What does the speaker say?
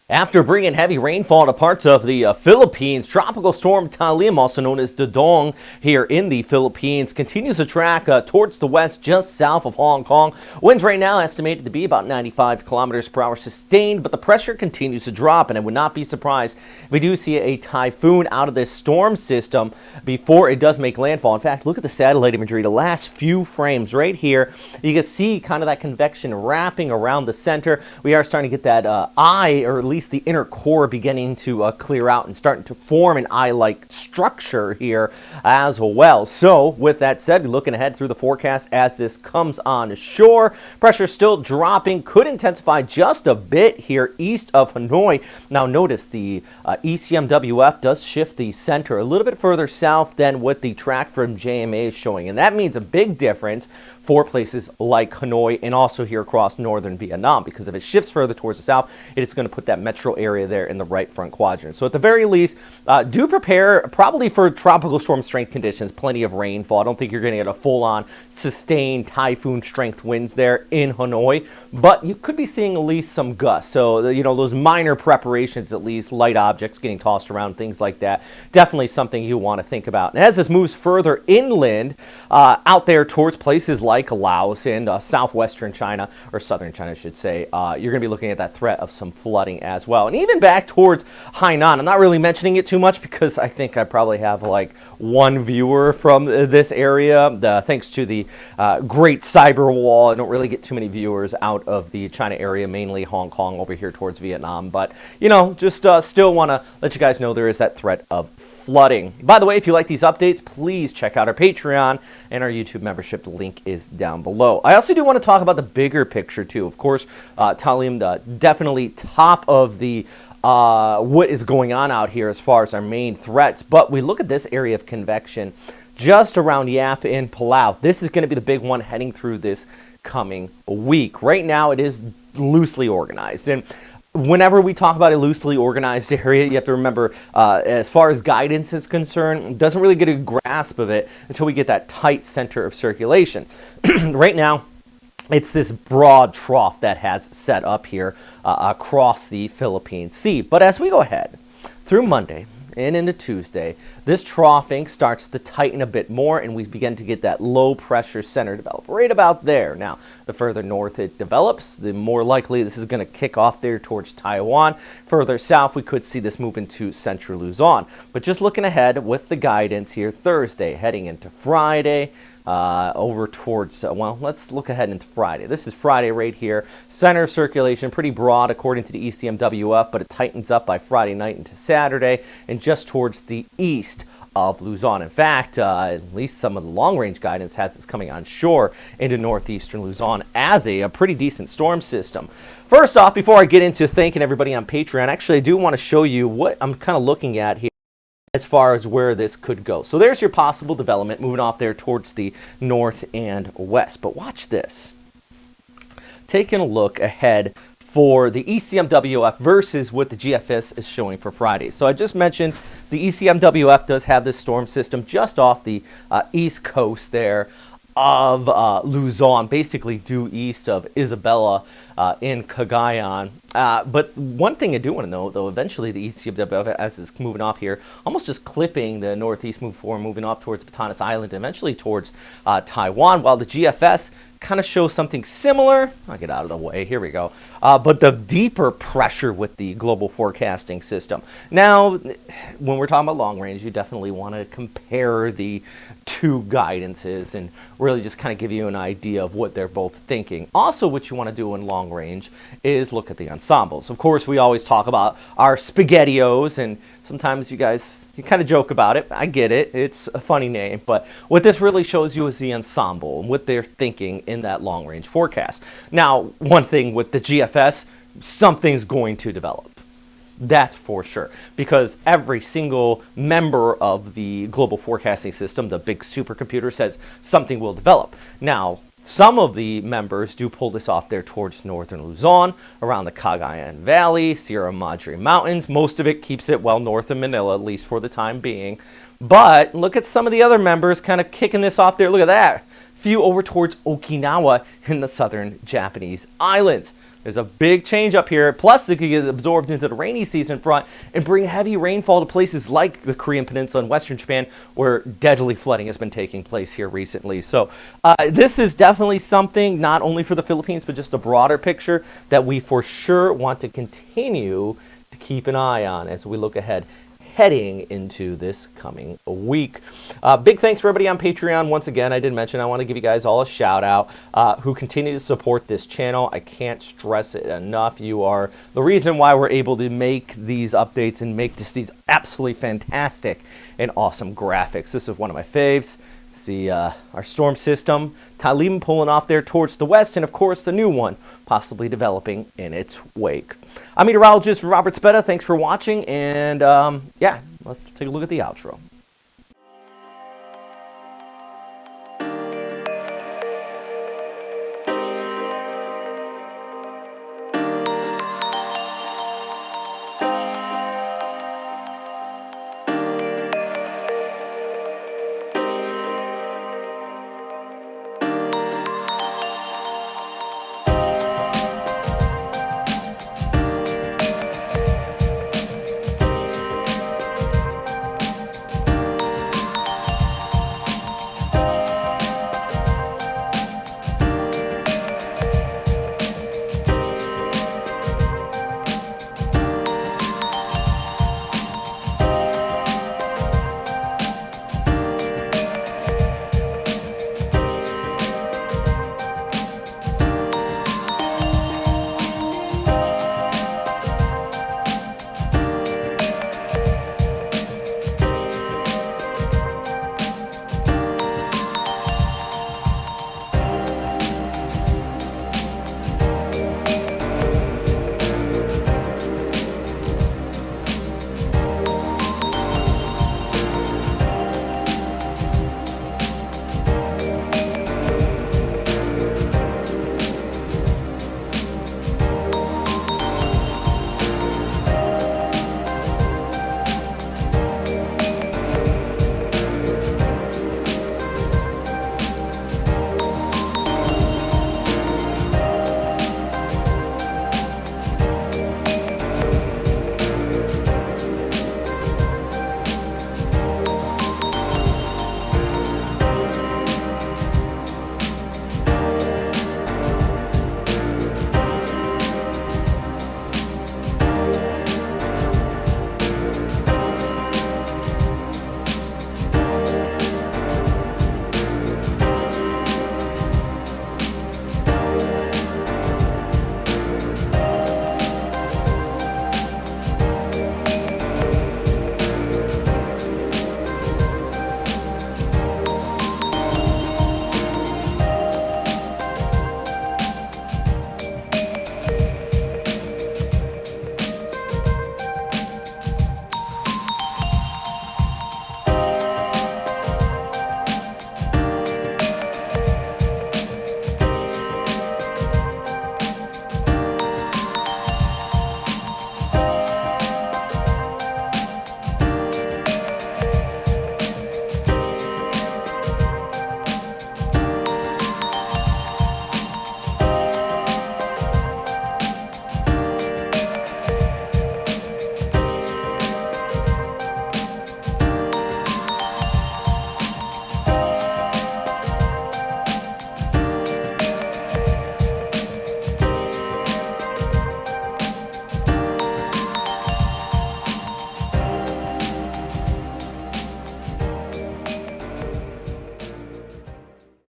After bringing heavy rainfall to parts of the Philippines, Tropical Storm Talim, also known as Dodong, here in the Philippines, continues to track towards the west, just south of Hong Kong. Winds right now estimated to be about 95 kilometers per hour sustained, but the pressure continues to drop, and I would not be surprised if we do see a typhoon out of this storm system before it does make landfall. In fact, look at the satellite imagery, the last few frames right here. You can see kind of that convection wrapping around the center. We are starting to get that eye, or at least the inner core, beginning to clear out and starting to form an eye-like structure here as well. So with that said, looking ahead through the forecast as this comes on shore, pressure still dropping, could intensify just a bit here east of Hanoi. Now notice the ECMWF does shift the center a little bit further south than what the track from JMA is showing, and that means a big difference for places like Hanoi and also here across northern Vietnam, because if it shifts further towards the south, it is going to put that metro area there in the right front quadrant. So at the very least, do prepare probably for tropical storm strength conditions, plenty of rainfall. I don't think you're going to get a full-on sustained typhoon strength winds there in Hanoi, but you could be seeing at least some gusts. So, you know, those minor preparations, at least light objects getting tossed around, things like that, definitely something you want to think about. And as this moves further inland, out there towards places like Laos and southwestern China, or southern China, I should say, you're going to be looking at that threat of some flooding as well. And even back towards Hainan, I'm not really mentioning it too much because I think I probably have like one viewer from this area. Thanks to the great cyber wall, I don't really get too many viewers out of the China area, mainly Hong Kong over here towards Vietnam. But, you know, just still want to let you guys know there is that threat of flooding. By the way, if you like these updates, please check out our Patreon and our YouTube membership. The link is down below. I also do want to talk about the bigger picture too. Of course, Talim, definitely top of the what is going on out here as far as our main threats. But we look at this area of convection just around Yap and Palau. This is going to be the big one heading through this coming week. Right now, it is loosely organized, and whenever we talk about a loosely organized area, you have to remember, as far as guidance is concerned, it doesn't really get a grasp of it until we get that tight center of circulation. Right now, it's this broad trough that has set up here across the Philippine Sea. But as we go ahead through Monday and into Tuesday, this troughing starts to tighten a bit more, and we begin to get that low pressure center develop right about there. Now, the further north it develops, the more likely this is going to kick off there towards Taiwan. Further south, we could see this move into central Luzon. But just looking ahead with the guidance here, Thursday heading into Friday, over towards, well, let's look ahead into Friday. This is Friday right here. Center of circulation, pretty broad according to the ECMWF, but it tightens up by Friday night into Saturday and just towards the east of Luzon. In fact, at least some of the long-range guidance has this coming on shore into northeastern Luzon as a pretty decent storm system. First off, before I get into thanking everybody on Patreon, actually I do want to show you what I'm kind of looking at here as far as where this could go. So there's your possible development moving off there towards the north and west. But watch this. Taking a look ahead for the ECMWF versus what the GFS is showing for Friday. So I just mentioned the ECMWF does have this storm system just off the east coast there of Luzon, basically due east of Isabela in Cagayan. But one thing I do want to know, though, eventually the ECMWF, as it's moving off here, almost just clipping the northeast move forward, moving off towards Batanes Island, and eventually towards Taiwan, while the GFS kind of shows something similar. I'll get out of the way. Here we go. But the deeper pressure with the global forecasting system. Now, when we're talking about long range, you definitely want to compare the two guidances and really just kind of give you an idea of what they're both thinking. Also, what you want to do in long range is look at the ensembles. Of course, we always talk about our SpaghettiOs, and sometimes you guys, you kind of joke about it. I get it. It's a funny name. But what this really shows you is the ensemble and what they're thinking in that long-range forecast. Now, one thing with the GFS, something's going to develop. That's for sure. Because every single member of the global forecasting system, the big supercomputer, says something will develop. Now, some of the members do pull this off there towards northern Luzon, around the Cagayan Valley, Sierra Madre Mountains. Most of it keeps it well north of Manila, at least for the time being. But look at some of the other members kind of kicking this off there. Look at that. Few over towards Okinawa in the southern Japanese islands. There's a big change up here. Plus, it could get absorbed into the rainy season front and bring heavy rainfall to places like the Korean Peninsula and Western Japan, where deadly flooding has been taking place here recently. So this is definitely something not only for the Philippines, but just a broader picture that we for sure want to continue to keep an eye on as we look ahead, heading into this coming week. Big thanks for everybody on Patreon. Once again, I did mention I want to give you guys all a shout out who continue to support this channel. I can't stress it enough. You are the reason why we're able to make these updates and make just these absolutely fantastic and awesome graphics. This is one of my faves. See our storm system, Talim, pulling off there towards the west, and of course the new one possibly developing in its wake. I'm meteorologist Robert Speta. Thanks for watching, and yeah, let's take a look at the outro.